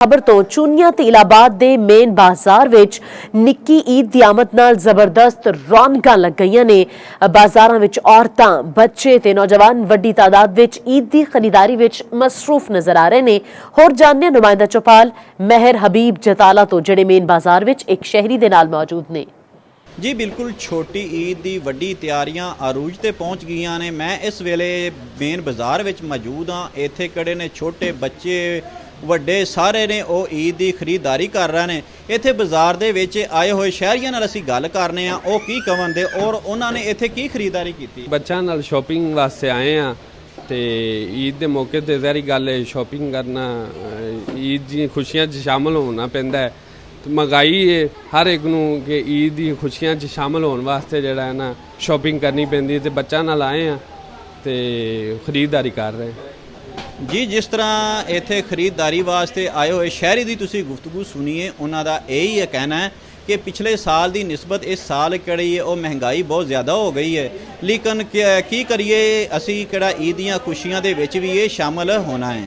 खबर तो चूनिया ते इलाहाबाद दे मेन बाजार विच निक्की ईद दी आमद नाल जबरदस्त रौनकां लग गईयां ने। बाजारां विच औरतां, बच्चे ते नौजवान वड्डी तादाद विच ईद दी खरीदारी विच मसरूफ नजर आ रहे ने। होर जानने नुमाइंदा चौपाल मेहर हबीब जताला तो जिहड़े मेन बाजार विच एक शहरी दे नाल मौजूद ने। जी बिल्कुल, छोटी ईद की वड्डी तैयारियां अरूज ते पहुँच गई ने। मैं इस वेले मेन बाजार विच मौजूद हाँ। इत्थे खड़े ने छोटे बच्चे, ਵੱਡੇ ਸਾਰੇ ਨੇ ਉਹ ईद की खरीदारी कर रहे हैं। इत्थे बाजार दे विच आए हुए शहरियां नाल असीं गल करने आ, ਉਹ की कहते और उन्होंने इत्थे की खरीदारी की। बच्चों नाल शॉपिंग वास्ते आए हैं तो ईद के मौके पर ज़ाहिर गल है शॉपिंग करना, ईद दी खुशियां च शामिल होना पैंदा है। तो महंगाई है हर एक नूं कि ईद दी खुशियां च शामिल होने वास्ते जिहड़ा है ना शॉपिंग करनी पैंदी है। तो बच्चों नाल आए हैं तो खरीदारी कर रहे हैं। जी जिस तरह इत्थे खरीदारी वास्ते आए हुए शहरी की तुसीं गुफ्तगू सुनीए, उन्हां दा यही कहना है कि पिछले साल की निस्बत इस साल किहड़ी है वो महंगाई बहुत ज़्यादा हो गई है। लेकिन की करिए असीं किहड़ा ईद दीयां खुशियां दे विच भी ये शामिल होना है।